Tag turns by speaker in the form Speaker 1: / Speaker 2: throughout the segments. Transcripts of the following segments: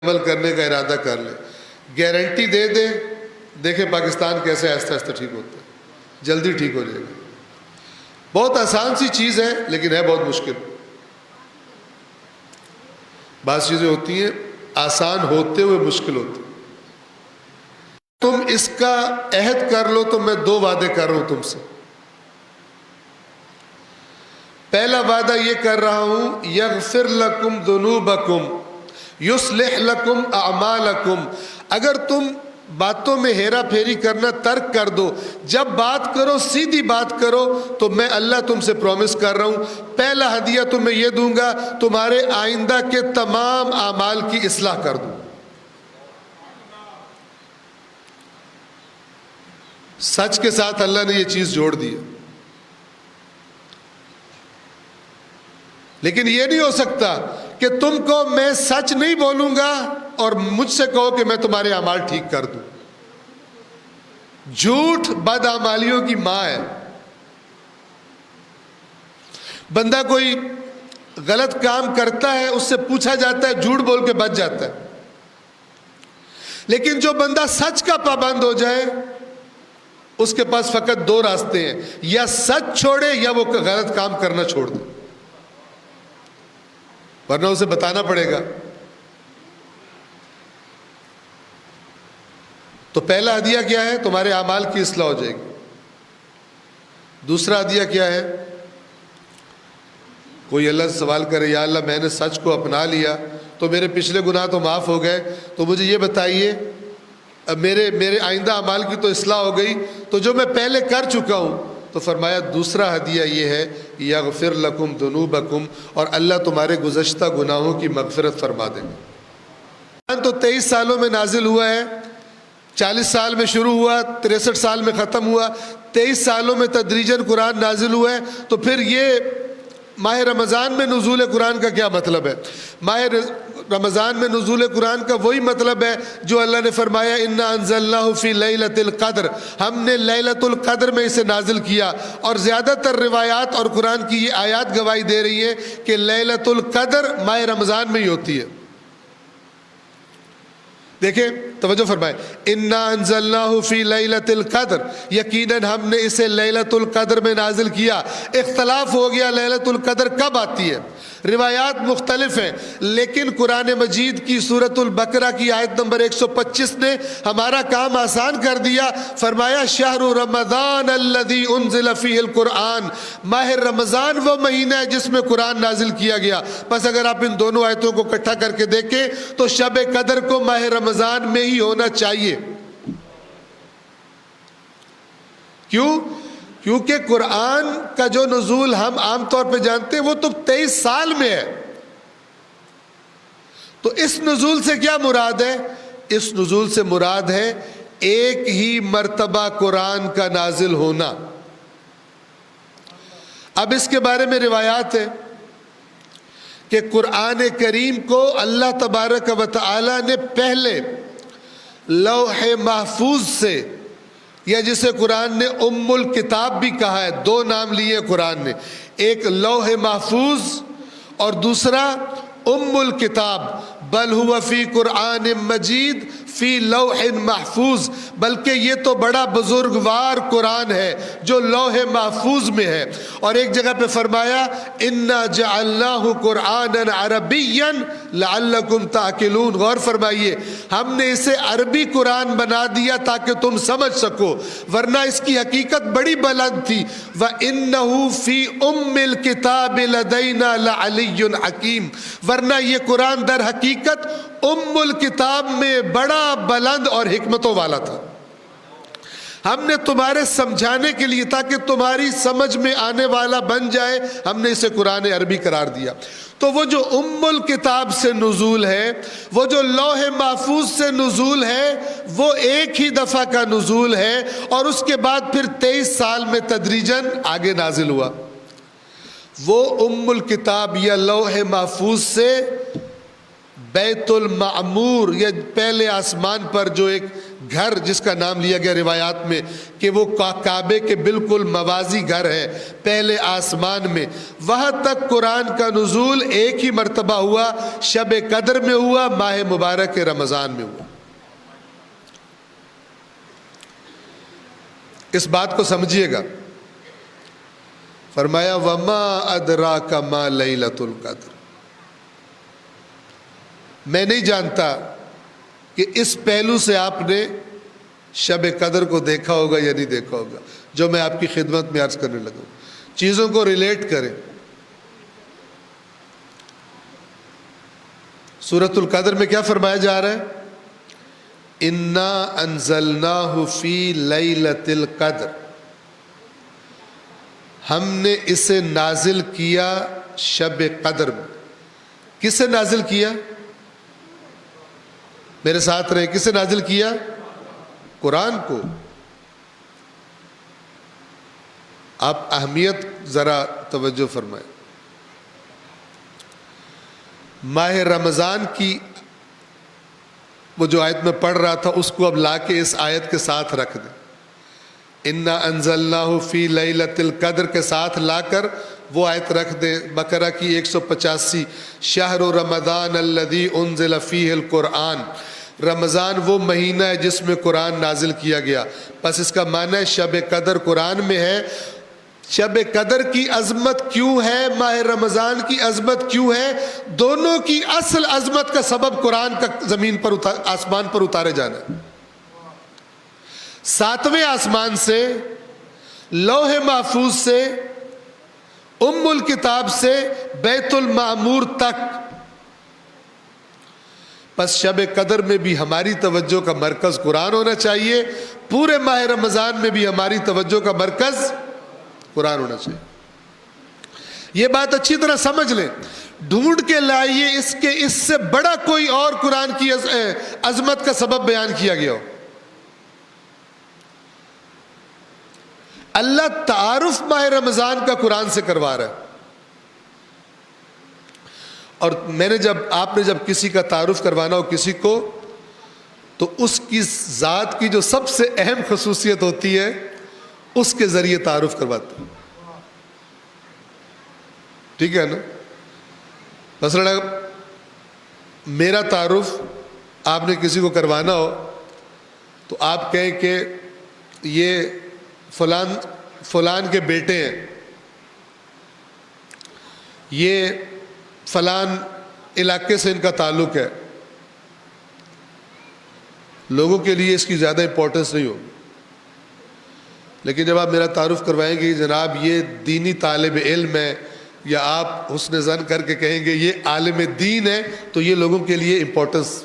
Speaker 1: عمل کرنے کا ارادہ کر لے، گارنٹی دے دے، دیکھیں پاکستان کیسے آہستہ آہستہ ٹھیک ہوتا ہے، جلدی ٹھیک ہو جائے گا۔ بہت آسان سی چیز ہے لیکن ہے بہت مشکل۔ بعض چیزیں ہوتی ہیں آسان ہوتے ہوئے مشکل ہوتی ہیں۔ تم اس کا عہد کر لو تو میں 2 وعدے کر رہا ہوں تم سے۔ پہلا وعدہ یہ کر رہا ہوں، یغفر لکم ذنوبکم یصلح لکم اعمالکم، اگر تم باتوں میں ہیرا پھیری کرنا ترک کر دو، جب بات کرو سیدھی بات کرو، تو میں اللہ تم سے پرومس کر رہا ہوں پہلا ہدیہ تمہیں یہ دوں گا، تمہارے آئندہ کے تمام اعمال کی اصلاح کر دوں۔ سچ کے ساتھ اللہ نے یہ چیز جوڑ دی ہے، لیکن یہ نہیں ہو سکتا کہ تم کو میں سچ نہیں بولوں گا اور مجھ سے کہو کہ میں تمہارے اعمال ٹھیک کر دوں۔ جھوٹ بدعمالیوں کی ماں ہے۔ بندہ کوئی غلط کام کرتا ہے، اس سے پوچھا جاتا ہے، جھوٹ بول کے بچ جاتا ہے، لیکن جو بندہ سچ کا پابند ہو جائے اس کے پاس فقط 2 راستے ہیں، یا سچ چھوڑے یا وہ غلط کام کرنا چھوڑ دے، ورنہ اسے بتانا پڑے گا۔ تو پہلا ہدیہ کیا ہے؟ تمہارے اعمال کی اصلاح ہو جائے گی۔ دوسرا ہدیہ کیا ہے؟ کوئی اللہ سے سوال کرے، یا اللہ میں نے سچ کو اپنا لیا تو میرے پچھلے گناہ تو معاف ہو گئے، تو مجھے یہ بتائیے اب میرے آئندہ اعمال کی تو اصلاح ہو گئی، تو جو میں پہلے کر چکا ہوں، تو فرمایا دوسرا ہدیہ یہ ہے، یغفر لکم ذنوبکم، اور اللہ تمہارے گزشتہ گناہوں کی مغفرت فرما دے گا۔ تو 23 سالوں میں نازل ہوا ہے، 40 سال میں شروع ہوا، 63 سال میں ختم ہوا، 23 سالوں میں تدریجاً قرآن نازل ہوا ہے۔ تو پھر یہ ماہ رمضان میں نزول قرآن کا کیا مطلب ہے؟ ماہ رمضان میں نزول قرآن کا وہی مطلب ہے جو اللہ نے فرمایا انا انزلناہ فی لیلۃ القدر، ہم نے لیلۃ القدر میں اسے نازل کیا۔ اور زیادہ تر روایات اور قرآن کی یہ آیات گواہی دے رہی ہیں کہ لیلۃ القدر ماہ رمضان میں ہی ہوتی ہے۔ دیکھیں توجہ فرمائیں، انا انزلناہ فی لیلۃ القدر، یقیناً ہم نے اسے لیلۃ القدر میں نازل کیا۔ اختلاف ہو گیا لیلۃ القدر کب آتی ہے، روایات مختلف ہیں، لیکن قرآن مجید کی سورۃ البقرہ کی آیت نمبر 125 نے ہمارا کام آسان کر دیا۔ فرمایا شہر رمضان الذی انزل فیہ القرآن، ماہ رمضان وہ مہینہ ہے جس میں قرآن نازل کیا گیا۔ بس اگر آپ ان دونوں آیتوں کو اکٹھا کر کے دیکھیں تو شب قدر کو ماہ رمضان میں ہی ہونا چاہیے۔ کیونکہ قرآن کا جو نزول ہم عام طور پہ جانتے ہیں وہ تو 23 سال میں ہے۔ تو اس نزول سے کیا مراد ہے؟ اس نزول سے مراد ہے ایک ہی مرتبہ قرآن کا نازل ہونا۔ اب اس کے بارے میں روایات ہے کہ قرآن کریم کو اللہ تبارک و تعالی نے پہلے لوح محفوظ سے، یا جسے قرآن نے ام الکتاب بھی کہا ہے، 2 نام لیے قرآن نے، ایک لوح محفوظ اور دوسرا ام الکتاب، بل ہوا فی قرآن مجید فی لوح محفوظ، بلکہ یہ تو بڑا بزرگوار قرآن ہے جو لوح محفوظ میں ہے۔ اور ایک جگہ پہ فرمایا انا جعلناہ قرآنا عربیا لعلکم تعقلون، غور فرمائیے ہم نے اسے عربی قرآن بنا دیا تاکہ تم سمجھ سکو، ورنہ اس کی حقیقت بڑی بلند تھی۔ وَإِنَّهُ فِي أُمِّ الْكِتَابِ لَدَيْنَا لَعَلِيٌّ حَكِيمٌ، ورنہ یہ قرآن در حقیقت ام الکتاب میں بڑا بلند اور حکمتوں والا تھا۔ ہم نے تمہارے سمجھانے کے لیے تاکہ تمہاری سمجھ میں آنے والا بن جائے، ہم نے اسے قرآن عربی قرار دیا۔ تو وہ جو ام الکتاب سے نزول ہے، وہ جو لوح محفوظ سے نزول ہے، وہ ایک ہی دفعہ کا نزول ہے، اور اس کے بعد پھر 23 سال میں تدریجاً آگے نازل ہوا۔ وہ ام الکتاب یا لوح محفوظ سے بیت المعمور یا پہلے آسمان پر جو ایک گھر جس کا نام لیا گیا روایات میں کہ وہ کعبے کے بالکل موازی گھر ہے پہلے آسمان میں، وہاں تک قرآن کا نزول ایک ہی مرتبہ ہوا، شب قدر میں ہوا، ماہ مبارک رمضان میں ہوا۔ اس بات کو سمجھیے گا۔ فرمایا وما ادراک ما لیلۃ القدر، میں نہیں جانتا کہ اس پہلو سے آپ نے شب قدر کو دیکھا ہوگا یا نہیں دیکھا ہوگا، جو میں آپ کی خدمت میں عرض کرنے لگا ہوں۔ چیزوں کو ریلیٹ کریں۔ سورۃ القدر میں کیا فرمایا جا رہا ہے؟ انا انزلناہ فی لیلۃ القدر، ہم نے اسے نازل کیا شب قدر میں۔ کسے نازل کیا؟ میرے ساتھ رہے، کسے نازل کیا؟ قرآن کو۔ آپ اہمیت ذرا توجہ فرمائیں۔ ماہ رمضان کی وہ جو آیت میں پڑھ رہا تھا اس کو اب لا کے اس آیت کے ساتھ رکھ دیں۔ انا انزلناہ فی لیلۃ القدر کے ساتھ لا کر وہ آیت رکھ دیں، بقرہ کی 185، شہر رمضان الذی انزل فیہ القرآن، رمضان وہ مہینہ ہے جس میں قرآن نازل کیا گیا۔ پس اس کا معنی ہے شب قدر قرآن میں ہے۔ شب قدر کی عظمت کیوں ہے، ماہ رمضان کی عظمت کیوں ہے؟ دونوں کی اصل عظمت کا سبب قرآن کا زمین پر آسمان پر اتارے جانا ہے۔ 7ویں آسمان سے، لوح محفوظ سے، ام الکتاب سے بیت المعمور تک۔ پس شب قدر میں بھی ہماری توجہ کا مرکز قرآن ہونا چاہیے، پورے ماہ رمضان میں بھی ہماری توجہ کا مرکز قرآن ہونا چاہیے۔ یہ بات اچھی طرح سمجھ لیں، ڈھونڈ کے لائیے اس سے بڑا کوئی اور قرآن کی عظمت کا سبب بیان کیا گیا ہو۔ اللہ تعارف ماہ رمضان کا قرآن سے کروا رہا ہے۔ اور آپ نے جب کسی کا تعارف کروانا ہو کسی کو، تو اس کی ذات کی جو سب سے اہم خصوصیت ہوتی ہے اس کے ذریعے تعارف کرواتا ہے۔ ٹھیک ہے نا؟ مثلا میرا تعارف آپ نے کسی کو کروانا ہو تو آپ کہیں کہ یہ فلان کے بیٹے ہیں، یہ فلان علاقے سے ان کا تعلق ہے، لوگوں کے لیے اس کی زیادہ امپورٹنس نہیں ہوگی۔ لیکن جب آپ میرا تعارف کروائیں گے جناب یہ دینی طالب علم ہے، یا آپ حسن ظن کر کے کہیں گے یہ عالم دین ہے، تو یہ لوگوں کے لیے امپورٹنس،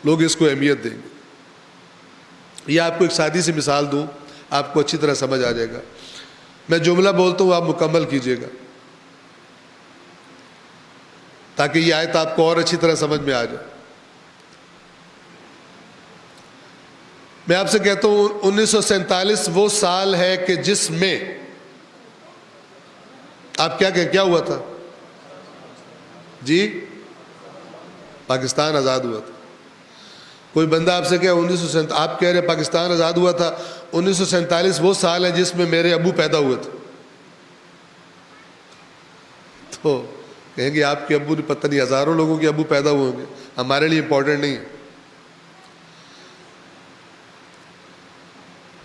Speaker 1: لوگ اس کو اہمیت دیں گے۔ یہ آپ کو ایک سادی سی مثال دوں، آپ کو اچھی طرح سمجھ آ جائے گا۔ میں جملہ بولتا ہوں، آپ مکمل کیجئے گا تاکہ یہ آیت آپ کو اور اچھی طرح سمجھ میں آ جائے۔ میں آپ سے کہتا ہوں 1947 وہ سال ہے کہ جس میں آپ کیا کہیں، کیا ہوا تھا؟ جی، پاکستان آزاد ہوا تھا۔ کوئی بندہ آپ سے کہے 1947، آپ کہہ رہے پاکستان آزاد ہوا تھا، 1947 وہ سال ہے جس میں میرے ابو پیدا ہوئے تھے، تو کہیں گے آپ کے ابو، پتہ نہیں ہزاروں لوگوں کے ابو پیدا ہوئے ہوں گے، ہمارے لیے امپورٹنٹ نہیں ہے۔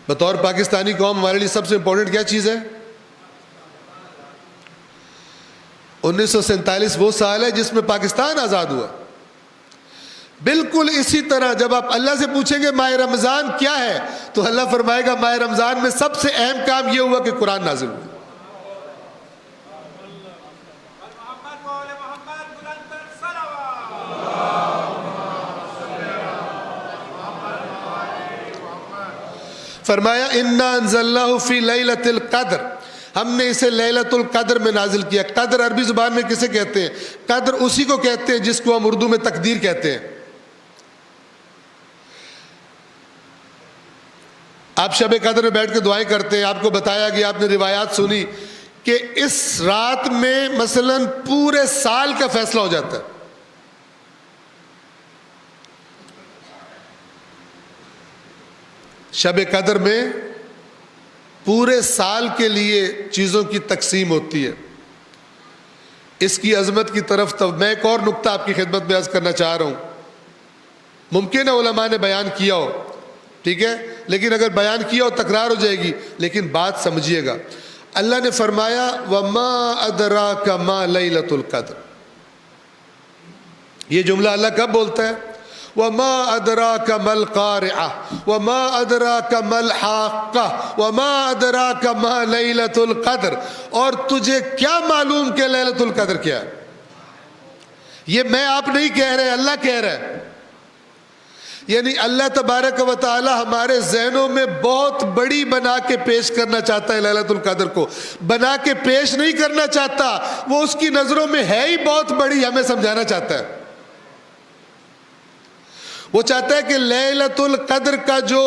Speaker 1: بطور پاکستانی قوم ہمارے لیے سب سے امپورٹنٹ کیا چیز ہے؟ 1947 وہ سال ہے جس میں پاکستان آزاد ہوا۔ بالکل اسی طرح جب آپ اللہ سے پوچھیں گے ماہ رمضان کیا ہے، تو اللہ فرمائے گا ماہ رمضان میں سب سے اہم کام یہ ہوا کہ قرآن نازل ہوا۔ فرمایا انا انزلناہ فی لیلۃ القدر، ہم نے اسے لیلۃ القدر میں نازل کیا۔ قدر عربی زبان میں کسے کہتے ہیں؟ قدر اسی کو کہتے ہیں جس کو ہم اردو میں تقدیر کہتے ہیں۔ آپ شب قدر میں بیٹھ کے دعائیں کرتے ہیں، آپ کو بتایا گیا، آپ نے روایات سنی کہ اس رات میں مثلاً پورے سال کا فیصلہ ہو جاتا ہے۔ شب قدر میں پورے سال کے لیے چیزوں کی تقسیم ہوتی ہے. اس کی عظمت کی طرف تو میں ایک اور نقطہ آپ کی خدمت میں عرض کرنا چاہ رہا ہوں. ممکن ہے علماء نے بیان کیا ہو، ٹھیک ہے، لیکن اگر بیان کیا ہو تکرار ہو جائے گی، لیکن بات سمجھیے گا. اللہ نے فرمایا وَمَا أَدْرَاكَ مَا لَيْلَةُ الْقَدْرِ. یہ جملہ اللہ کب بولتا ہے؟ وَمَا أَدْرَاكَ مَا الْقَارِعَةُ وَمَا أَدْرَاكَ مَا الْحَاقَّةُ وَمَا أَدْرَاكَ مَا لَيْلَةُ الْقَدْرِ. اور تجھے کیا معلوم کہ لیلۃ القدر کیا ہے؟ یہ میں آپ نہیں کہہ رہے، اللہ کہہ رہا ہے. یعنی اللہ تبارک و تعالی ہمارے ذہنوں میں بہت بڑی بنا کے پیش کرنا چاہتا ہے. لیلۃ القدر کو بنا کے پیش نہیں کرنا چاہتا، وہ اس کی نظروں میں ہے ہی بہت بڑی، ہمیں سمجھانا چاہتا ہے. وہ چاہتا ہے کہ لیلۃ القدر کا جو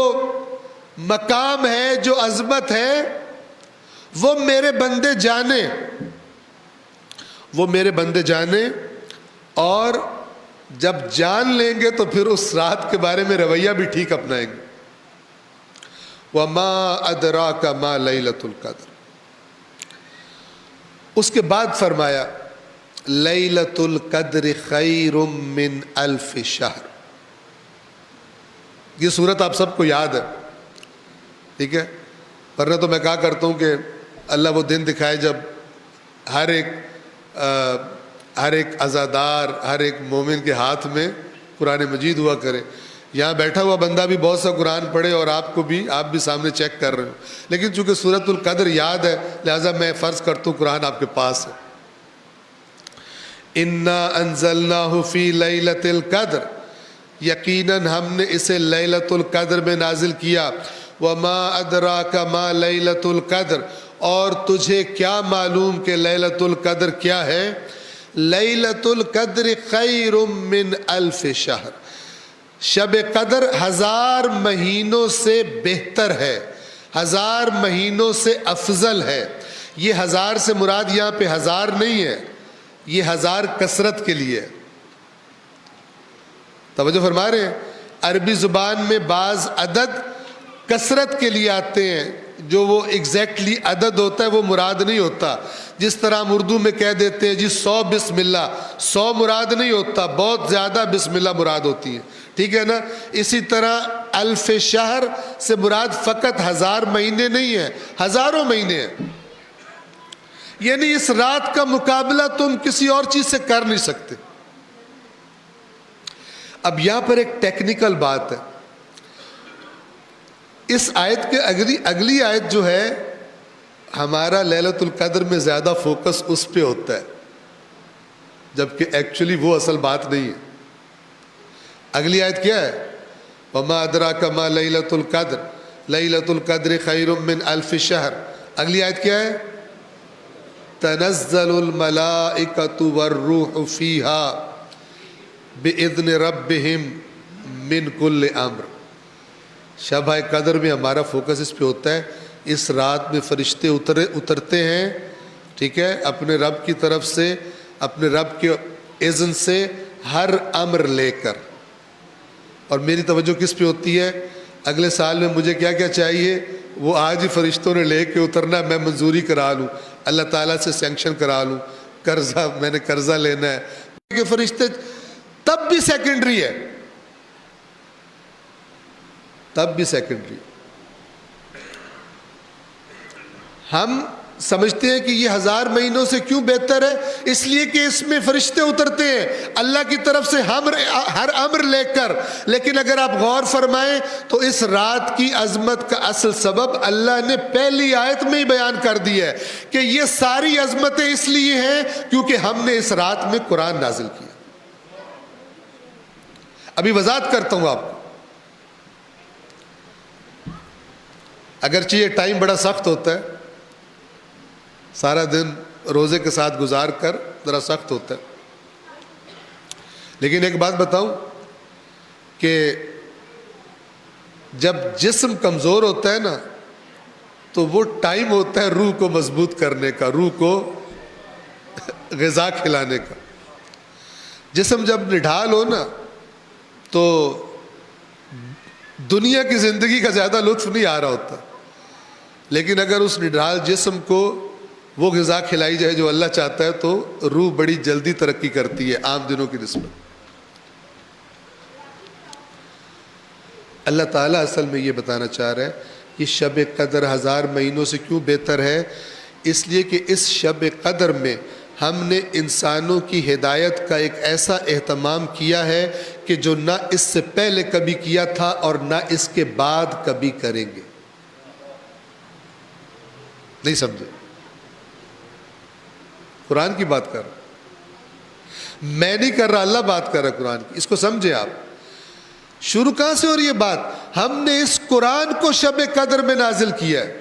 Speaker 1: مقام ہے، جو عظمت ہے، وہ میرے بندے جانیں، وہ میرے بندے جانیں. اور جب جان لیں گے تو پھر اس رات کے بارے میں رویہ بھی ٹھیک اپنائیں گے. وَمَا أَدْرَاكَ مَا لَيْلَةُ الْقَدْرِ. اس کے بعد فرمایا لیلۃ القدر خیر من الف شہر. یہ صورت آپ سب کو یاد ہے، ٹھیک ہے، ورنہ تو میں کہا کرتا ہوں کہ اللہ وہ دن دکھائے جب ہر ایک عزادار، ہر ایک مومن کے ہاتھ میں قرآن مجید ہوا کرے. یہاں بیٹھا ہوا بندہ بھی بہت سا قرآن پڑھے اور آپ بھی سامنے چیک کر رہے ہو، لیکن چونکہ سورۃ القدر یاد ہے لہٰذا میں فرض کرتا ہوں قرآن آپ کے پاس ہے. اِنَّا أَنزَلْنَاهُ فِي لَيْلَةِ الْقَدْرِ. یقیناً ہم نے اسے لیلۃ القدر میں نازل کیا. وَمَا أَدْرَاكَ مَا لَيْلَةُ الْقَدْرِ. اور تجھے کیا معلوم کہ لیلۃ القدر کیا ہے؟ لیلۃ القدر خیر من الف شہر. شب قدر 1000 مہینوں سے بہتر ہے، 1000 مہینوں سے افضل ہے. یہ 1000 سے مراد یہاں پہ 1000 نہیں ہے، یہ 1000 کثرت کے لیے. توجہ فرما رہے ہیں؟ عربی زبان میں بعض عدد کثرت کے لیے آتے ہیں، جو وہ ایگزیکٹلی عدد ہوتا ہے وہ مراد نہیں ہوتا. جس طرح ہم اردو میں کہہ دیتے ہیں جی 100 بسم اللہ، 100 مراد نہیں ہوتا، بہت زیادہ بسم اللہ مراد ہوتی ہیں، ٹھیک ہے نا. اسی طرح الف شہر سے مراد فقط 1000 مہینے نہیں ہیں، ہزاروں مہینے ہیں. یعنی اس رات کا مقابلہ تم کسی اور چیز سے کر نہیں سکتے. اب یہاں پر ایک ٹیکنیکل بات ہے. اس آیت کے اگلی آیت جو ہے، ہمارا لیلۃ القدر میں زیادہ فوکس اس پہ ہوتا ہے، جبکہ ایکچولی وہ اصل بات نہیں ہے. اگلی آیت کیا ہے؟ وَمَا أَدْرَاكَ مَا لَيْلَةُ الْقَدْرِ لیلۃ القدر خیر من الف شہر. اگلی آیت کیا ہے؟ تنزل الملائکۃ والروح فیہا بِإِذْنِ رَبِّهِمْ مِنْ كُلِّ أَمْرٍ. شب قدر میں ہمارا فوکس اس پہ ہوتا ہے. اس رات میں فرشتے اترتے ہیں، ٹھیک ہے، اپنے رب کی طرف سے، اپنے رب کے اذن سے ہر امر لے کر. اور میری توجہ کس پہ ہوتی ہے؟ اگلے سال میں مجھے کیا کیا چاہیے وہ آج ہی فرشتوں نے لے کے اترنا ہے. میں منظوری کرا لوں، اللہ تعالیٰ سے سینکشن کرا لوں، قرضہ میں نے قرضہ لینا ہے. کہ فرشتے تب بھی سیکنڈری ہے، تب بھی سیکنڈری. ہم سمجھتے ہیں کہ یہ 1000 مہینوں سے کیوں بہتر ہے؟ اس لیے کہ اس میں فرشتے اترتے ہیں اللہ کی طرف سے ہر امر لے کر. لیکن اگر آپ غور فرمائیں تو اس رات کی عظمت کا اصل سبب اللہ نے پہلی آیت میں ہی بیان کر دیا ہے کہ یہ ساری عظمتیں اس لیے ہیں کیونکہ ہم نے اس رات میں قرآن نازل کیا. ابھی وضاحت کرتا ہوں آپ کو. اگرچہ یہ ٹائم بڑا سخت ہوتا ہے، سارا دن روزے کے ساتھ گزار کر ذرا سخت ہوتا ہے، لیکن ایک بات بتاؤں کہ جب جسم کمزور ہوتا ہے نا تو وہ ٹائم ہوتا ہے روح کو مضبوط کرنے کا، روح کو غذا کھلانے کا. جسم جب نڈھال ہو نا تو دنیا کی زندگی کا زیادہ لطف نہیں آ رہا ہوتا، لیکن اگر اس نڈھال جسم کو وہ غذا کھلائی جائے جو اللہ چاہتا ہے تو روح بڑی جلدی ترقی کرتی ہے عام دنوں کی نسبت۔ اللہ تعالیٰ اصل میں یہ بتانا چاہ رہا ہے کہ شب قدر 1000 مہینوں سے کیوں بہتر ہے، اس لیے کہ اس شب قدر میں ہم نے انسانوں کی ہدایت کا ایک ایسا اہتمام کیا ہے کہ جو نہ اس سے پہلے کبھی کیا تھا اور نہ اس کے بعد کبھی کریں گے۔ نہیں سمجھے؟ قرآن کی بات کر رہا، میں نہیں کر رہا، اللہ بات کر رہا قرآن کی، اس کو سمجھے آپ۔ شروع کہاں سے ہو رہی ہے بات؟ ہم نے اس قرآن کو شب قدر میں نازل کیا ہے۔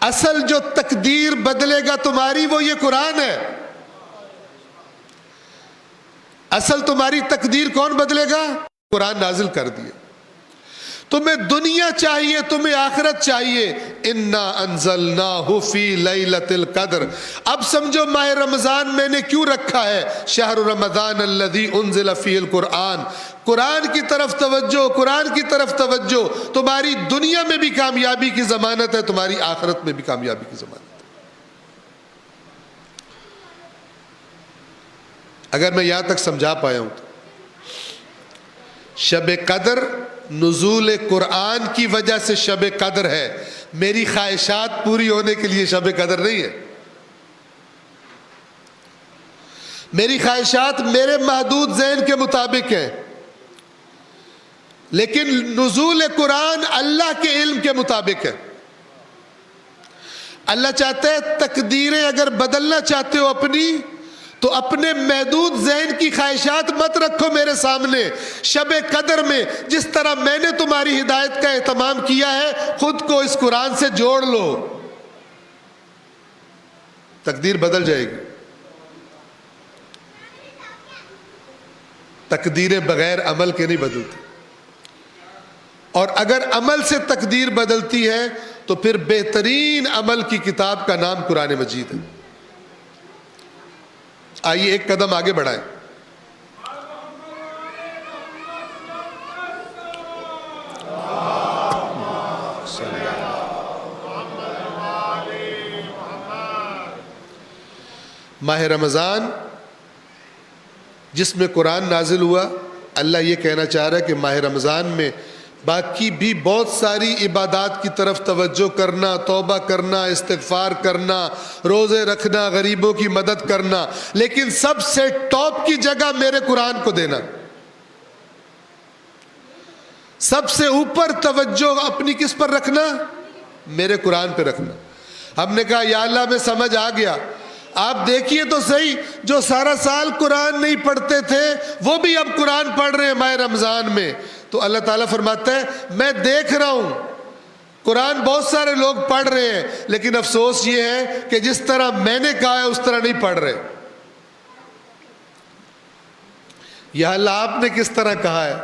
Speaker 1: اصل جو تقدیر بدلے گا تمہاری وہ یہ قرآن ہے۔ اصل تمہاری تقدیر کون بدلے گا؟ قرآن نازل کر دیا۔ تمہیں دنیا چاہیے، تمہیں آخرت چاہیے۔ انا انزلناہ فی لیلۃ القدر۔ اب سمجھو ماہ رمضان میں نے کیوں رکھا ہے، شہر رمضان الذی انزل فیہ القرآن۔ قرآن کی طرف توجہ، قرآن کی طرف توجہ تمہاری دنیا میں بھی کامیابی کی ضمانت ہے، تمہاری آخرت میں بھی کامیابی کی ضمانت ہے۔ اگر میں یہاں تک سمجھا پایا ہوں تو شب قدر نزول قرآن کی وجہ سے شب قدر ہے، میری خواہشات پوری ہونے کے لیے شب قدر نہیں ہے۔ میری خواہشات میرے محدود ذہن کے مطابق ہیں، لیکن نزول قرآن اللہ کے علم کے مطابق ہے۔ اللہ چاہتا ہے تقدیریں اگر بدلنا چاہتے ہو اپنی، تو اپنے محدود ذہن کی خواہشات مت رکھو میرے سامنے۔ شب قدر میں جس طرح میں نے تمہاری ہدایت کا اہتمام کیا ہے، خود کو اس قرآن سے جوڑ لو، تقدیر بدل جائے گی۔ تقدیریں بغیر عمل کے نہیں بدلتی، اور اگر عمل سے تقدیر بدلتی ہے تو پھر بہترین عمل کی کتاب کا نام قرآن مجید ہے۔ آئیے ایک قدم آگے بڑھائیں۔ ماہ رمضان جس میں قرآن نازل ہوا، اللہ یہ کہنا چاہ رہا ہے کہ ماہ رمضان میں باقی بھی بہت ساری عبادات کی طرف توجہ کرنا، توبہ کرنا، استغفار کرنا، روزے رکھنا، غریبوں کی مدد کرنا، لیکن سب سے ٹاپ کی جگہ میرے قرآن کو دینا۔ سب سے اوپر توجہ اپنی کس پر رکھنا؟ میرے قرآن پہ رکھنا۔ ہم نے کہا یا اللہ میں سمجھ آ گیا، آپ دیکھیے تو صحیح، جو سارا سال قرآن نہیں پڑھتے تھے وہ بھی اب قرآن پڑھ رہے ہیں ماہ رمضان میں۔ تو اللہ تعالیٰ فرماتا ہے میں دیکھ رہا ہوں قرآن بہت سارے لوگ پڑھ رہے ہیں، لیکن افسوس یہ ہے کہ جس طرح میں نے کہا ہے اس طرح نہیں پڑھ رہے۔ یا اللہ آپ نے کس طرح کہا ہے؟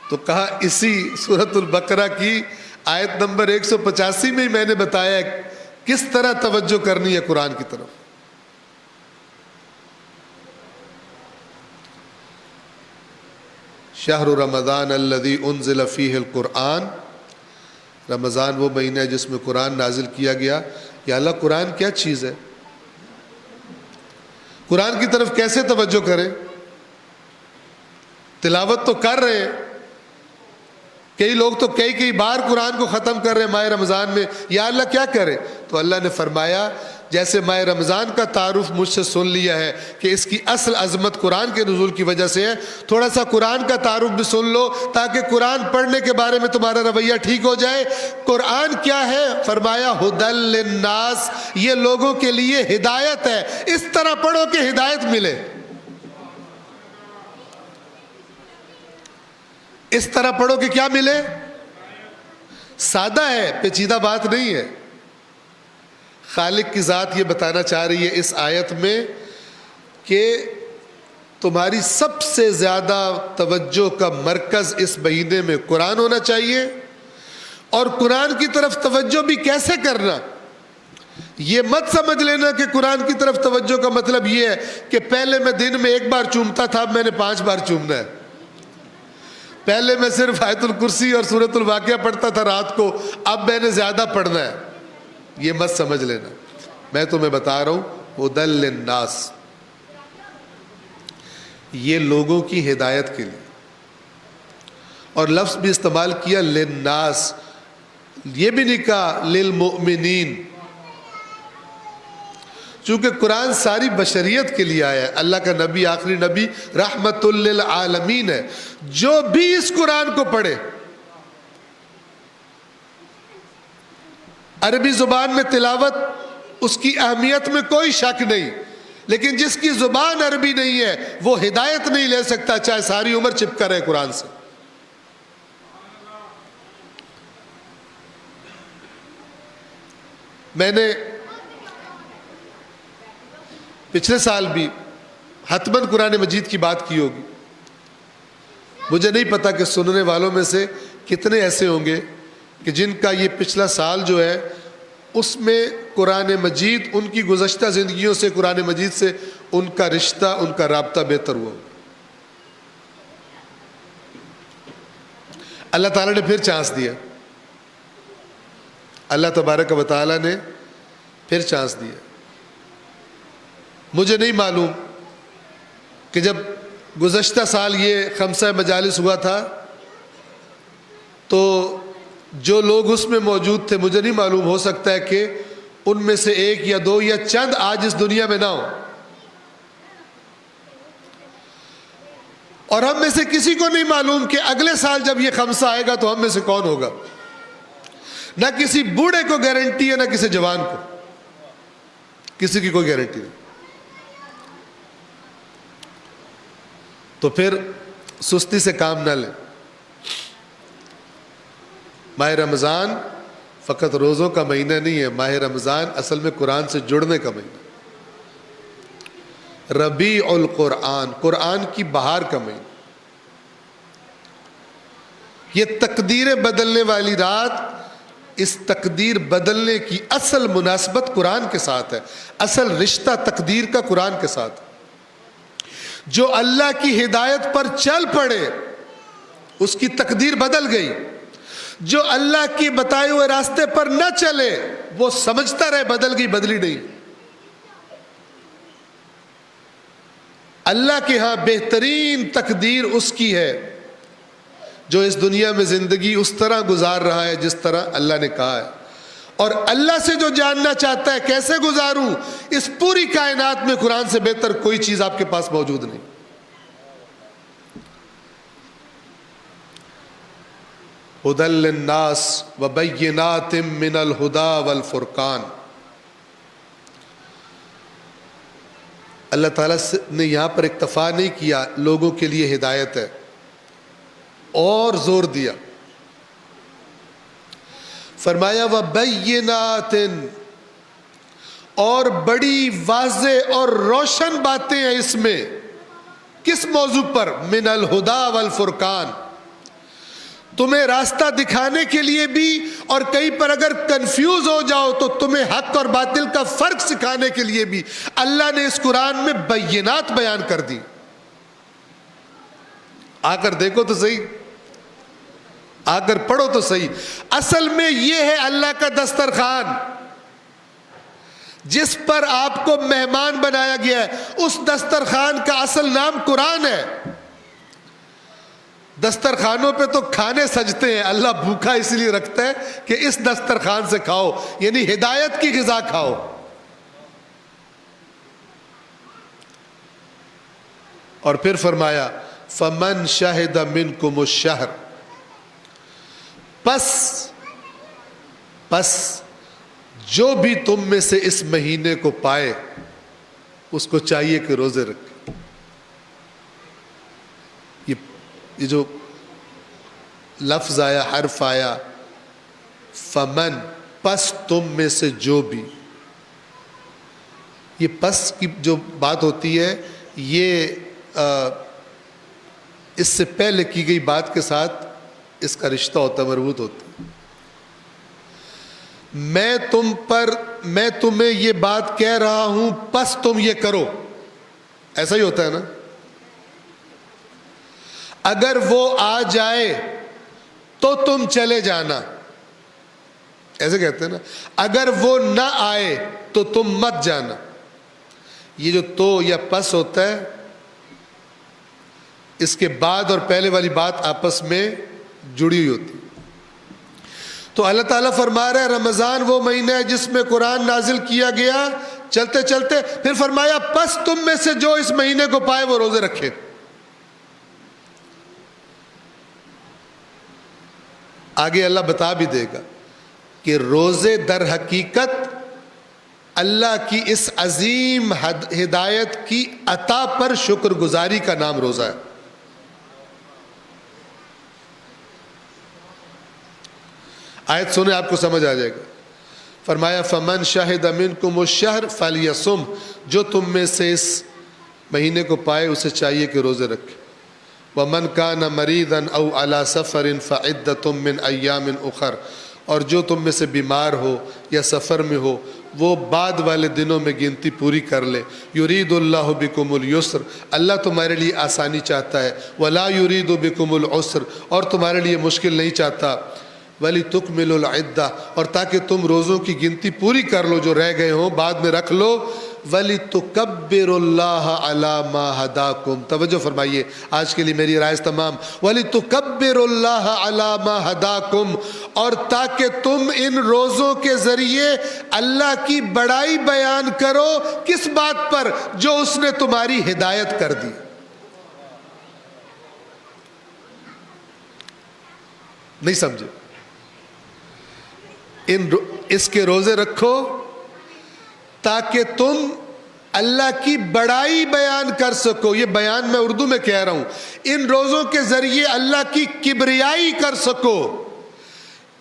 Speaker 1: تو کہا اسی سورۃ البقرہ کی آیت نمبر 185 میں ہی میں نے بتایا کس طرح توجہ کرنی ہے قرآن کی طرف۔ شہر رمضان الذی انزل فیہ القرآن، رمضان وہ مہینہ ہے جس میں قرآن نازل کیا گیا۔ یا اللہ قرآن کیا چیز ہے؟ قرآن کی طرف کیسے توجہ کریں؟ تلاوت تو کر رہے ہیں، کئی لوگ تو کئی بار قرآن کو ختم کر رہے ہیں ماہ رمضان میں، یا اللہ کیا کرے؟ تو اللہ نے فرمایا جیسے ماہ رمضان کا تعارف مجھ سے سن لیا ہے کہ اس کی اصل عظمت قرآن کے نزول کی وجہ سے ہے، تھوڑا سا قرآن کا تعارف بھی سن لو تاکہ قرآن پڑھنے کے بارے میں تمہارا رویہ ٹھیک ہو جائے۔ قرآن کیا ہے؟ فرمایا ھدی للناس، یہ لوگوں کے لیے ہدایت ہے۔ اس طرح پڑھو کہ ہدایت ملے، اس طرح پڑھو کہ کیا ملے؟ سادہ ہے، پیچیدہ بات نہیں ہے۔ خالق کی ذات یہ بتانا چاہ رہی ہے اس آیت میں کہ تمہاری سب سے زیادہ توجہ کا مرکز اس مہینے میں قرآن ہونا چاہیے، اور قرآن کی طرف توجہ بھی کیسے کرنا؟ یہ مت سمجھ لینا کہ قرآن کی طرف توجہ کا مطلب یہ ہے کہ پہلے میں دن میں 1 بار چومتا تھا، اب میں نے 5 بار چومنا ہے۔ پہلے میں صرف آیت الکرسی اور سورۃ الواقعہ پڑھتا تھا رات کو، اب میں نے زیادہ پڑھنا ہے، یہ مت سمجھ لینا. میں تمہیں بتا رہا ہوں ہدی للناس، یہ لوگوں کی ہدایت کے لیے. اور لفظ بھی استعمال کیا للناس، یہ بھی نہیں کہا للمؤمنین، چونکہ قرآن ساری بشریت کے لیے آیا ہے. اللہ کا نبی آخری نبی رحمت للعالمین ہے. جو بھی اس قرآن کو پڑھے، عربی زبان میں تلاوت اس کی اہمیت میں کوئی شک نہیں، لیکن جس کی زبان عربی نہیں ہے وہ ہدایت نہیں لے سکتا، چاہے ساری عمر چپکا رہے قرآن سے. میں نے پچھلے سال بھی حتماً قرآن مجید کی بات کی ہوگی. مجھے نہیں پتا کہ سننے والوں میں سے کتنے ایسے ہوں گے کہ جن کا یہ پچھلا سال جو ہے اس میں قرآن مجید، ان کی گزشتہ زندگیوں سے قرآن مجید سے ان کا رشتہ، ان کا رابطہ بہتر ہوا. اللہ تعالیٰ نے پھر چانس دیا، اللہ تبارک و تعالیٰ نے پھر چانس دیا. مجھے نہیں معلوم کہ جب گزشتہ سال یہ خمسہ مجالس ہوا تھا تو جو لوگ اس میں موجود تھے، مجھے نہیں معلوم، ہو سکتا ہے کہ ان میں سے ایک یا دو یا چند آج اس دنیا میں نہ ہو. اور ہم میں سے کسی کو نہیں معلوم کہ اگلے سال جب یہ خمسہ آئے گا تو ہم میں سے کون ہوگا. نہ کسی بوڑھے کو گارنٹی ہے، نہ کسی جوان کو، کسی کی کوئی گارنٹی نہیں. تو پھر سستی سے کام نہ لیں. ماہ رمضان فقط روزوں کا مہینہ نہیں ہے، ماہ رمضان اصل میں قرآن سے جڑنے کا مہینہ، ربیع القرآن، قرآن کی بہار کا مہینہ. یہ تقدیریں بدلنے والی رات، اس تقدیر بدلنے کی اصل مناسبت قرآن کے ساتھ ہے، اصل رشتہ تقدیر کا قرآن کے ساتھ. جو اللہ کی ہدایت پر چل پڑے اس کی تقدیر بدل گئی، جو اللہ کے بتائے ہوئے راستے پر نہ چلے وہ سمجھتا رہے بدل گئی، بدلی نہیں. اللہ کے ہاں بہترین تقدیر اس کی ہے جو اس دنیا میں زندگی اس طرح گزار رہا ہے جس طرح اللہ نے کہا ہے. اور اللہ سے جو جاننا چاہتا ہے کیسے گزاروں، اس پوری کائنات میں قرآن سے بہتر کوئی چیز آپ کے پاس موجود نہیں. ہدی للناس وبینات من الہدی والفرقان. اللہ تعالیٰ نے یہاں پر اکتفا نہیں کیا لوگوں کے لیے ہدایت ہے، اور زور دیا، فرمایا وبینات، اور بڑی واضح اور روشن باتیں ہیں اس میں. کس موضوع پر؟ من الہدی والفرقان، تمہیں راستہ دکھانے کے لیے بھی، اور کہیں پر اگر کنفیوز ہو جاؤ تو تمہیں حق اور باطل کا فرق سکھانے کے لیے بھی اللہ نے اس قرآن میں بینات بیان کر دی. آ کر دیکھو تو صحیح، آ کر پڑھو تو صحیح. اصل میں یہ ہے اللہ کا دسترخوان جس پر آپ کو مہمان بنایا گیا ہے. اس دسترخوان کا اصل نام قرآن ہے. دسترخوانوں پہ تو کھانے سجتے ہیں، اللہ بھوکا اس لیے رکھتا ہے کہ اس دسترخوان سے کھاؤ، یعنی ہدایت کی غذا کھاؤ. اور پھر فرمایا فمن شہد منکم الشہر، پس جو بھی تم میں سے اس مہینے کو پائے اس کو چاہیے کہ روزے رکھے. یہ جو لفظ آیا، حرف آیا فمن، پس تم میں سے جو بھی، یہ پس کی جو بات ہوتی ہے یہ اس سے پہلے کی گئی بات کے ساتھ اس کا رشتہ ہوتا ہے، مربوط ہوتا ہے. میں تمہیں یہ بات کہہ رہا ہوں پس تم یہ کرو، ایسا ہی ہوتا ہے نا. اگر وہ آ جائے تو تم چلے جانا. ایسے کہتے ہیں نا, اگر وہ نہ آئے تو تم مت جانا. یہ جو تو یا پس ہوتا ہے, اس کے بعد اور پہلے والی بات آپس میں جڑی ہوئی ہوتی. تو اللہ تعالیٰ فرما رہا ہے رمضان وہ مہینہ ہے جس میں قرآن نازل کیا گیا, چلتے چلتے پھر فرمایا پس تم میں سے جو اس مہینے کو پائے وہ روزے رکھے. آگے اللہ بتا بھی دے گا کہ روزے در حقیقت اللہ کی اس عظیم ہدایت کی عطا پر شکر گزاری کا نام روزہ ہے. آیت سنیں آپ کو سمجھ آ جائے گا. فرمایا فمن شاہد منکم الشہر فلیصم, جو تم میں سے اس مہینے کو پائے اسے چاہیے کہ روزے رکھے. ومن کان مریضا او علی سفر فعدۃ من ایام اخر, اور جو تم میں سے بیمار ہو یا سفر میں ہو وہ بعد والے دنوں میں گنتی پوری کر لے. یرید اللہ بکم اليسر, اللہ تمہارے لیے آسانی چاہتا ہے. ولا یرید بکم العسر, اور تمہارے لیے مشکل نہیں چاہتا. وَلِتُكْمِلُوا الْعِدَّةَ, اور تاکہ تم روزوں کی گنتی پوری کر لو, جو رہ گئے ہوں بعد میں رکھ لو. وَلِتُكَبِّرُوا اللَّهَ عَلَى مَا هَدَاكُمْ, توجہ فرمائیے, آج کے لیے میری رائے تمام. وَلِتُكَبِّرُوا اللَّهَ عَلَى مَا هَدَاكُمْ, اور تاکہ تم ان روزوں کے ذریعے اللہ کی بڑائی بیان کرو. کس بات پر؟ جو اس نے تمہاری ہدایت کر دی. نہیں سمجھے؟ اس کے روزے رکھو تاکہ تم اللہ کی بڑائی بیان کر سکو. یہ بیان میں اردو میں کہہ رہا ہوں. ان روزوں کے ذریعے اللہ کی کبریائی کر سکو.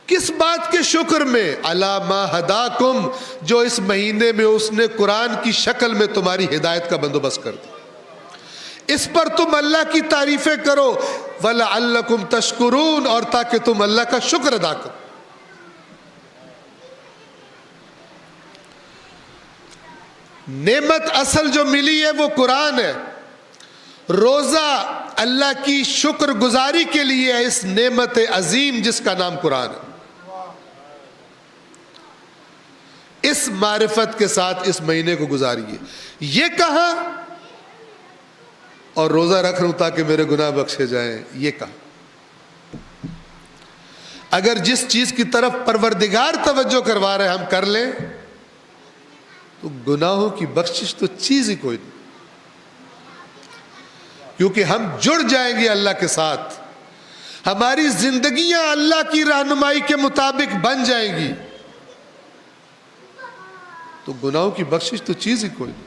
Speaker 1: کس بات کے شکر میں؟ علی ما ہداکم, جو اس مہینے میں اس نے قرآن کی شکل میں تمہاری ہدایت کا بندوبست کر دیا. اس پر تم اللہ کی تعریفیں کرو. وَلَعَلَّكُمْ تَشْكُرُونَ, اور تاکہ تم اللہ کا شکر ادا کرو. نعمت اصل جو ملی ہے وہ قرآن ہے. روزہ اللہ کی شکر گزاری کے لیے ہے, اس نعمت عظیم جس کا نام قرآن ہے. اس معرفت کے ساتھ اس مہینے کو گزاریے. یہ کہا اور روزہ رکھ رہا ہوں تاکہ میرے گناہ بخشے جائیں, یہ کہا. اگر جس چیز کی طرف پروردگار توجہ کروا رہے ہم کر لیں تو گناہوں کی بخشش تو چیز ہی کوئی نہیں, کیونکہ ہم جڑ جائیں گے اللہ کے ساتھ. ہماری زندگیاں اللہ کی رہنمائی کے مطابق بن جائیں گی, تو گناہوں کی بخشش تو چیز ہی کوئی نہیں.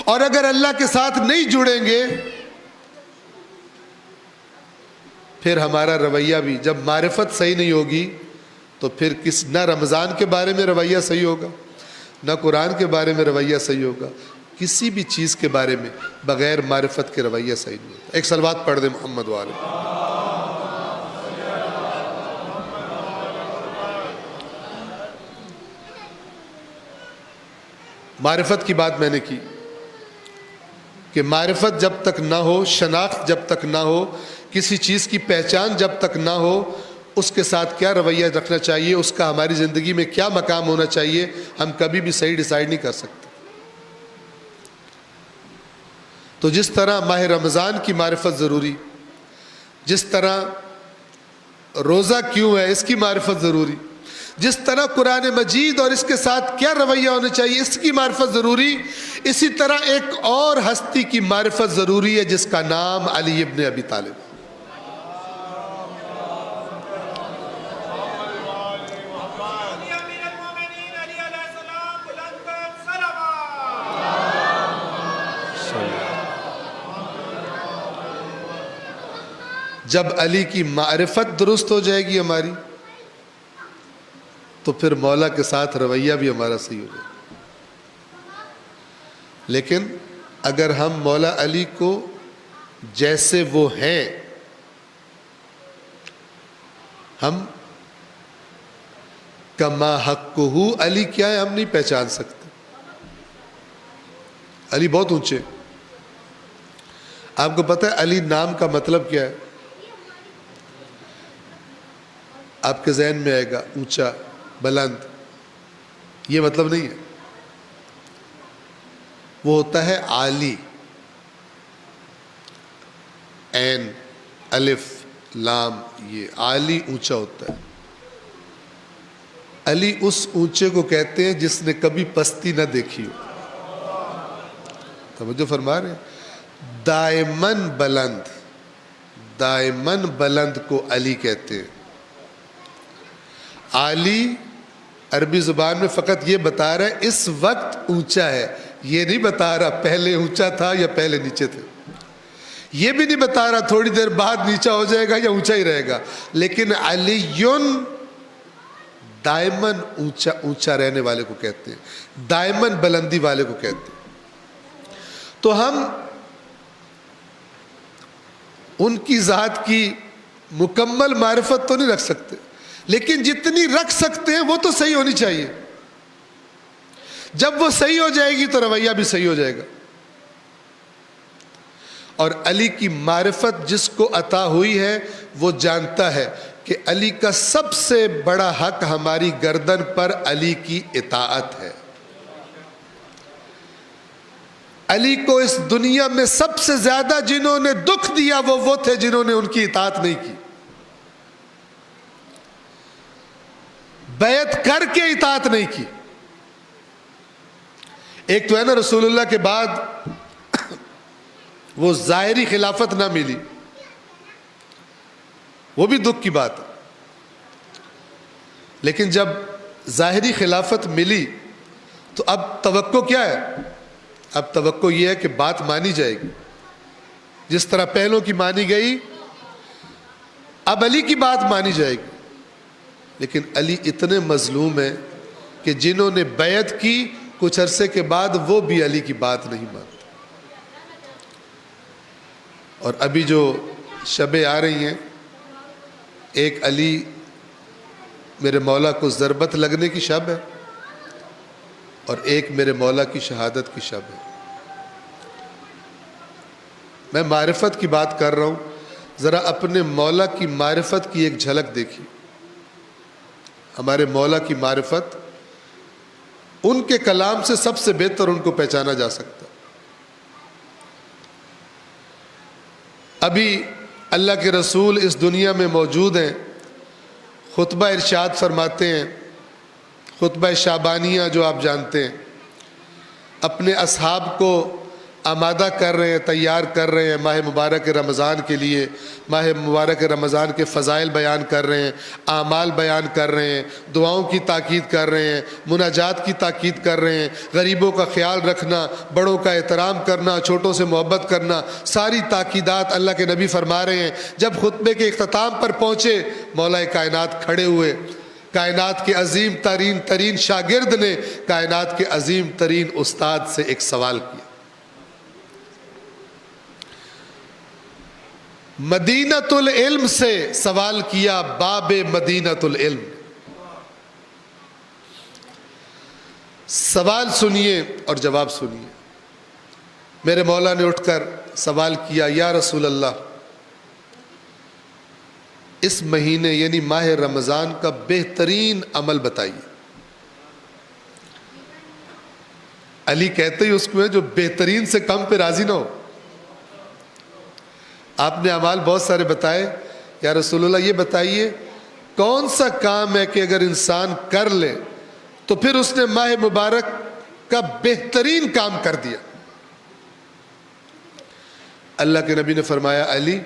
Speaker 1: اور اگر اللہ کے ساتھ نہیں جڑیں گے پھر ہمارا رویہ بھی, جب معرفت صحیح نہیں ہوگی تو پھر نہ رمضان کے بارے میں رویہ صحیح ہوگا, نہ قرآن کے بارے میں رویہ صحیح ہوگا. کسی بھی چیز کے بارے میں بغیر معرفت کے رویہ صحیح نہیں ہوتا. ایک صلوات پڑھ دیں محمد والے. معرفت کی بات میں نے کی کہ معرفت جب تک نہ ہو, شناخت جب تک نہ ہو, کسی چیز کی پہچان جب تک نہ ہو, اس کے ساتھ کیا رویہ رکھنا چاہیے, اس کا ہماری زندگی میں کیا مقام ہونا چاہیے, ہم کبھی بھی صحیح ڈیسائیڈ نہیں کر سکتے. تو جس طرح ماہ رمضان کی معرفت ضروری, جس طرح روزہ کیوں ہے اس کی معرفت ضروری, جس طرح قرآن مجید اور اس کے ساتھ کیا رویہ ہونا چاہیے اس کی معرفت ضروری, اسی طرح ایک اور ہستی کی معرفت ضروری ہے جس کا نام علی ابن ابی طالب. جب علی کی معرفت درست ہو جائے گی ہماری تو پھر مولا کے ساتھ رویہ بھی ہمارا صحیح ہو جائے گا. لیکن اگر ہم مولا علی کو جیسے وہ ہیں ہم کما حقہ علی کیا ہے ہم نہیں پہچان سکتے. علی بہت اونچے, آپ کو پتہ ہے علی نام کا مطلب کیا ہے؟ آپ کے ذہن میں آئے گا اونچا، بلند، یہ مطلب نہیں ہے. وہ ہوتا ہے عالی، عین الف لام، یہ عالی اونچا ہوتا ہے. علی اس اونچے کو کہتے ہیں جس نے کبھی پستی نہ دیکھی ہو. توجہ فرما رہے ہیں؟ دائمن بلند، دائمن بلند کو علی کہتے ہیں. عالی عربی زبان میں فقط یہ بتا رہا ہے اس وقت اونچا ہے، یہ نہیں بتا رہا پہلے اونچا تھا یا پہلے نیچے تھے، یہ بھی نہیں بتا رہا تھوڑی دیر بعد نیچا ہو جائے گا یا اونچا ہی رہے گا. لیکن علیٌ دائمن اونچا رہنے والے کو کہتے ہیں، دائمن بلندی والے کو کہتے ہیں. تو ہم ان کی ذات کی مکمل معرفت تو نہیں رکھ سکتے، لیکن جتنی رکھ سکتے ہیں وہ تو صحیح ہونی چاہیے. جب وہ صحیح ہو جائے گی تو رویہ بھی صحیح ہو جائے گا. اور علی کی معرفت جس کو عطا ہوئی ہے وہ جانتا ہے کہ علی کا سب سے بڑا حق ہماری گردن پر علی کی اطاعت ہے. علی کو اس دنیا میں سب سے زیادہ جنہوں نے دکھ دیا وہ تھے جنہوں نے ان کی اطاعت نہیں کی. بیعت کر کے اطاعت نہیں کی. ایک تو ہے نا رسول اللہ کے بعد وہ ظاہری خلافت نہ ملی، وہ بھی دکھ کی بات ہے. لیکن جب ظاہری خلافت ملی تو اب توقع کیا ہے؟ اب توقع یہ ہے کہ بات مانی جائے گی. جس طرح پہلوں کی مانی گئی اب علی کی بات مانی جائے گی. لیکن علی اتنے مظلوم ہیں کہ جنہوں نے بیعت کی کچھ عرصے کے بعد وہ بھی علی کی بات نہیں مانتے. اور ابھی جو شبیں آ رہی ہیں، ایک علی میرے مولا کو ضربت لگنے کی شب ہے اور ایک میرے مولا کی شہادت کی شب ہے. میں معرفت کی بات کر رہا ہوں، ذرا اپنے مولا کی معرفت کی ایک جھلک دیکھیے. ہمارے مولا کی معرفت ان کے کلام سے سب سے بہتر ان کو پہچانا جا سکتا. ابھی اللہ کے رسول اس دنیا میں موجود ہیں، خطبہ ارشاد فرماتے ہیں، خطبہ شعبانیہ جو آپ جانتے ہیں، اپنے اصحاب کو آمادہ کر رہے ہیں، تیار کر رہے ہیں ماہ مبارک رمضان کے لیے. ماہ مبارک رمضان کے فضائل بیان کر رہے ہیں، اعمال بیان کر رہے ہیں، دعاؤں کی تاکید کر رہے ہیں، مناجات کی تاکید کر رہے ہیں، غریبوں کا خیال رکھنا، بڑوں کا احترام کرنا، چھوٹوں سے محبت کرنا، ساری تاکیدات اللہ کے نبی فرما رہے ہیں. جب خطبے کے اختتام پر پہنچے، مولا کائنات کھڑے ہوئے. کائنات کے عظیم ترین شاگرد نے کائنات کے عظیم ترین استاد سے ایک سوال کیا. مدینۃ العلم سے سوال کیا، باب مدینۃ العلم. سوال سنیے اور جواب سنیے. میرے مولا نے اٹھ کر سوال کیا، یا رسول اللہ، اس مہینے یعنی ماہ رمضان کا بہترین عمل بتائیے. علی کہتے ہی اس کو ہے جو بہترین سے کم پہ راضی نہ ہو. آپ نے اعمال بہت سارے بتائے، یا رسول اللہ یہ بتائیے کون سا کام ہے کہ اگر انسان کر لے تو پھر اس نے ماہ مبارک کا بہترین کام کر دیا. اللہ کے نبی نے فرمایا، علی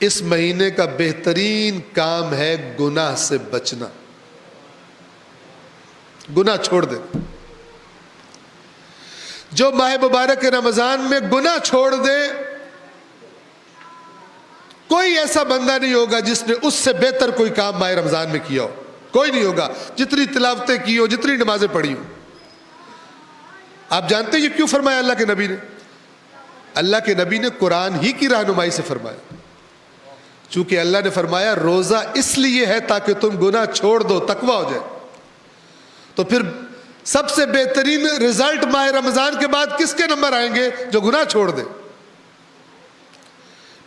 Speaker 1: اس مہینے کا بہترین کام ہے گناہ سے بچنا. گناہ چھوڑ دے. جو ماہ مبارک رمضان میں گناہ چھوڑ دے، کوئی ایسا بندہ نہیں ہوگا جس نے اس سے بہتر کوئی کام ماہ رمضان میں کیا ہو. کوئی نہیں ہوگا، جتنی تلاوتیں کی ہو، جتنی نمازیں پڑھی ہو. آپ جانتے ہیں یہ کیوں فرمایا اللہ کے نبی نے؟ اللہ کے نبی نے قرآن ہی کی رہنمائی سے فرمایا. چونکہ اللہ نے فرمایا روزہ اس لیے ہے تاکہ تم گناہ چھوڑ دو، تقویٰ ہو جائے. تو پھر سب سے بہترین رزلٹ ماہ رمضان کے بعد کس کے نمبر آئیں گے؟ جو گناہ چھوڑ دے۔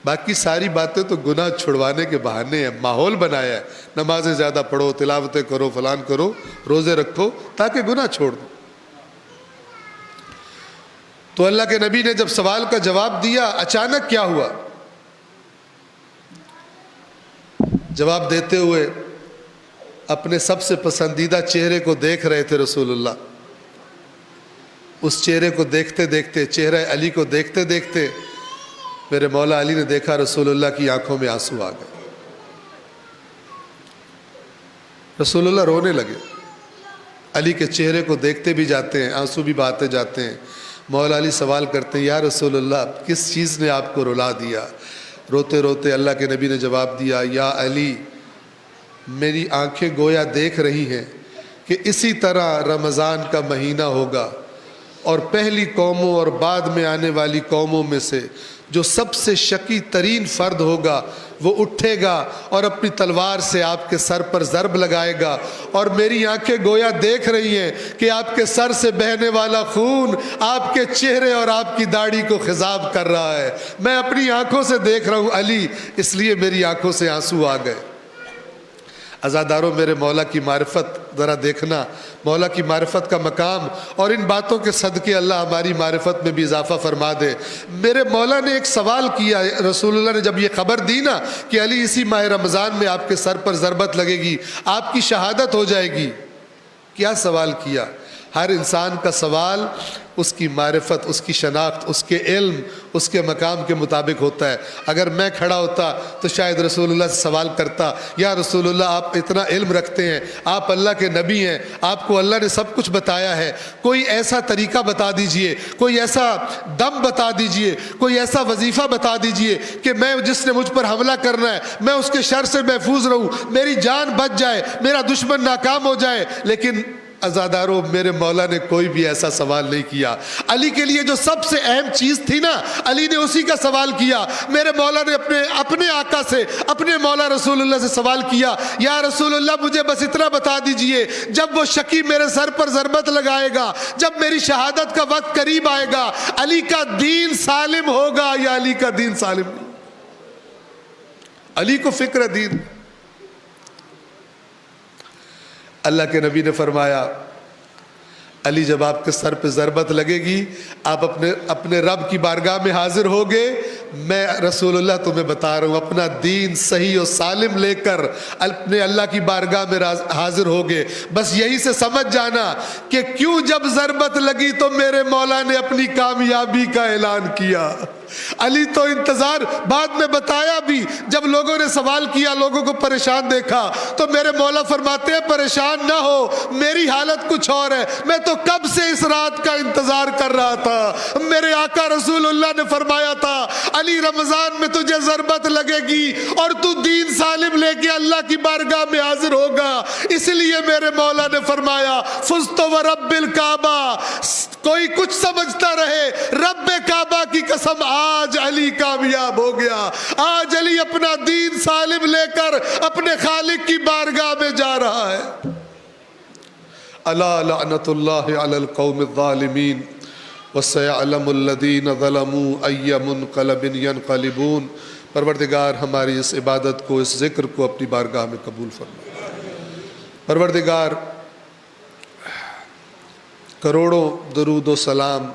Speaker 1: باقی ساری باتیں تو گناہ چھڑوانے کے بہانے ہیں، ماحول بنایا ہے، نمازیں زیادہ پڑھو، تلاوتیں کرو، فلان کرو، روزے رکھو تاکہ گناہ چھوڑ دو۔ تو اللہ کے نبی نے جب سوال کا جواب دیا، اچانک کیا ہوا؟ جواب دیتے ہوئے اپنے سب سے پسندیدہ چہرے کو دیکھ رہے تھے رسول اللہ۔ اس چہرے کو دیکھتے دیکھتے، چہرہ علی کو دیکھتے دیکھتے میرے مولا علی نے دیکھا رسول اللہ کی آنکھوں میں آنسو آ گئے۔ رسول اللہ رونے لگے۔ علی کے چہرے کو دیکھتے بھی جاتے ہیں، آنسو بھی بہاتے جاتے ہیں۔ مولا علی سوال کرتے ہیں، یا رسول اللہ کس چیز نے آپ کو رلا دیا؟ روتے روتے اللہ کے نبی نے جواب دیا، یا علی میری آنکھیں گویا دیکھ رہی ہیں کہ اسی طرح رمضان کا مہینہ ہوگا اور پہلی قوموں اور بعد میں آنے والی قوموں میں سے جو سب سے شقی ترین فرد ہوگا وہ اٹھے گا اور اپنی تلوار سے آپ کے سر پر ضرب لگائے گا، اور میری آنکھیں گویا دیکھ رہی ہیں کہ آپ کے سر سے بہنے والا خون آپ کے چہرے اور آپ کی داڑھی کو خضاب کر رہا ہے۔ میں اپنی آنکھوں سے دیکھ رہا ہوں علی، اس لیے میری آنکھوں سے آنسو آ گئے۔ عزاداروں، میرے مولا کی معرفت ذرا دیکھنا، مولا کی معرفت کا مقام، اور ان باتوں کے صدقے اللہ ہماری معرفت میں بھی اضافہ فرما دے۔ میرے مولا نے ایک سوال کیا، رسول اللہ نے جب یہ خبر دی نا کہ علی اسی ماہ رمضان میں آپ کے سر پر ضربت لگے گی، آپ کی شہادت ہو جائے گی، کیا سوال کیا؟ ہر انسان کا سوال اس کی معرفت، اس کی شناخت، اس کے علم، اس کے مقام کے مطابق ہوتا ہے۔ اگر میں کھڑا ہوتا تو شاید رسول اللہ سے سوال کرتا، یا رسول اللہ آپ اتنا علم رکھتے ہیں، آپ اللہ کے نبی ہیں، آپ کو اللہ نے سب کچھ بتایا ہے، کوئی ایسا طریقہ بتا دیجئے، کوئی ایسا دم بتا دیجئے، کوئی ایسا وظیفہ بتا دیجئے کہ میں جس نے مجھ پر حملہ کرنا ہے میں اس کے شر سے محفوظ رہوں، میری جان بچ جائے، میرا دشمن ناکام ہو جائے۔ لیکن عزاداروں، میرے مولا نے کوئی بھی ایسا سوال نہیں کیا۔ علی کے لیے جو سب سے اہم چیز تھی نا، علی نے اسی کا سوال کیا۔ میرے مولا نے اپنے آقا سے، اپنے مولا رسول اللہ سے سوال کیا، یا رسول اللہ مجھے بس اتنا بتا دیجئے، جب وہ شقی میرے سر پر ضربت لگائے گا، جب میری شہادت کا وقت قریب آئے گا، علی کا دین سالم ہوگا یا علی کا دین سالم نہیں؟ علی کو فکر ہے دین۔ اللہ کے نبی نے فرمایا، علی جب آپ کے سر پہ ضربت لگے گی، آپ اپنے رب کی بارگاہ میں حاضر ہوگے، میں رسول اللہ تمہیں بتا رہا ہوں، اپنا دین صحیح و سالم لے کر اپنے اللہ کی بارگاہ میں حاضر ہوگے۔ بس یہی سے سمجھ جانا کہ کیوں جب ضربت لگی تو میرے مولا نے اپنی کامیابی کا اعلان کیا۔ علی تو انتظار، بعد میں بتایا بھی، جب لوگوں نے سوال کیا، لوگوں کو پریشان دیکھا تو میرے مولا فرماتے ہیں پریشان نہ ہو، میری حالت کچھ اور ہے، میں تو کب سے اس رات کا انتظار کر رہا تھا۔ میرے آقا رسول اللہ نے فرمایا تھا علی رمضان میں تجھے ضربت لگے گی اور تو دین سالم لے کے اللہ کی بارگاہ میں حاضر ہوگا، اس لیے میرے مولا نے فرمایا فزت ورب الکعبہ۔ کوئی کچھ سمجھتا رہے، رب کعبہ کی قسم آج علی کامیاب ہو گیا، آج علی اپنا دین سالم لے کر اپنے خالق کی بارگاہ میں جا رہا ہے۔ الا لعنت اللہ علی القوم الظالمین وسيعلم الذین ظلموا ای منقلب ینقلبون۔ پروردگار ہماری اس عبادت کو، اس ذکر کو اپنی بارگاہ میں قبول فرما۔ پروردگار کروڑوں درود و سلام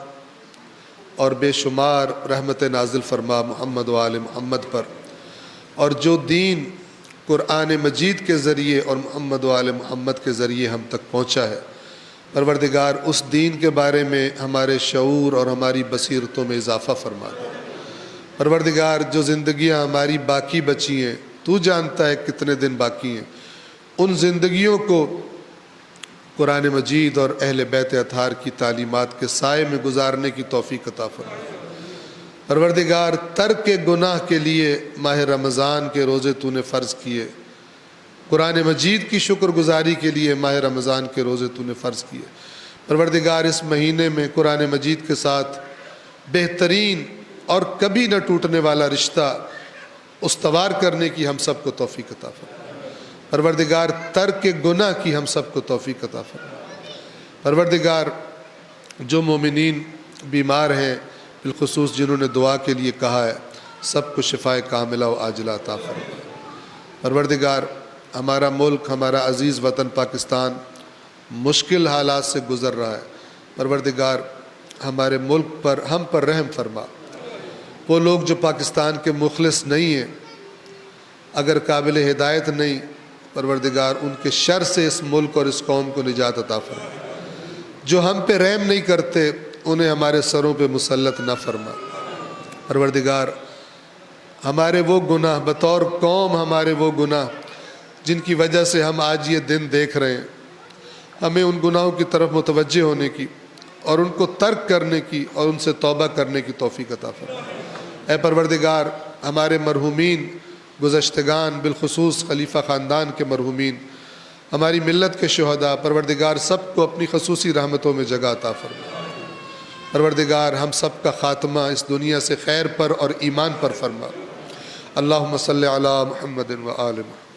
Speaker 1: اور بے شمار رحمت نازل فرما محمد و آل محمد پر، اور جو دین قرآن مجید کے ذریعے اور محمد و آل محمد کے ذریعے ہم تک پہنچا ہے، پروردگار اس دین کے بارے میں ہمارے شعور اور ہماری بصیرتوں میں اضافہ فرما دے۔ پروردگار جو زندگیاں ہماری باقی بچی ہیں، تو جانتا ہے کتنے دن باقی ہیں، ان زندگیوں کو قرآن مجید اور اہل بیت اطہار کی تعلیمات کے سائے میں گزارنے کی توفیق عطا فرما۔ پروردگار ترک گناہ کے لیے ماہ رمضان کے روزے تو نے فرض کیے، قرآن مجید کی شکر گزاری کے لیے ماہ رمضان کے روزے تو نے فرض کیے۔ پروردگار اس مہینے میں قرآن مجید کے ساتھ بہترین اور کبھی نہ ٹوٹنے والا رشتہ استوار کرنے کی ہم سب کو توفیق عطا فرما۔ پروردگار ترک گناہ کی ہم سب کو توفیق عطا فرما۔ پروردگار جو مومنین بیمار ہیں بالخصوص جنہوں نے دعا کے لیے کہا ہے سب کو شفائے کاملہ و عاجلہ عطا فرما۔ پروردگار ہمارا ملک، ہمارا عزیز وطن پاکستان مشکل حالات سے گزر رہا ہے، پروردگار ہمارے ملک پر ہم پر رحم فرما۔ وہ لوگ جو پاکستان کے مخلص نہیں ہیں، اگر قابل ہدایت نہیں، پروردگار ان کے شر سے اس ملک اور اس قوم کو نجات عطا فرما۔ جو ہم پہ رحم نہیں کرتے انہیں ہمارے سروں پہ مسلط نہ فرما۔ پروردگار ہمارے وہ گناہ، بطور قوم ہمارے وہ گناہ جن کی وجہ سے ہم آج یہ دن دیکھ رہے ہیں، ہمیں ان گناہوں کی طرف متوجہ ہونے کی اور ان کو ترک کرنے کی اور ان سے توبہ کرنے کی توفیق عطا فرما۔ اے پروردگار ہمارے مرحومین گزشتگان، بالخصوص خلیفہ خاندان کے مرحومین، ہماری ملت کے شہداء، پروردگار سب کو اپنی خصوصی رحمتوں میں جگہ عطا فرما۔ پروردگار ہم سب کا خاتمہ اس دنیا سے خیر پر اور ایمان پر فرما۔ اللہم صلی علی محمد و آل محمد۔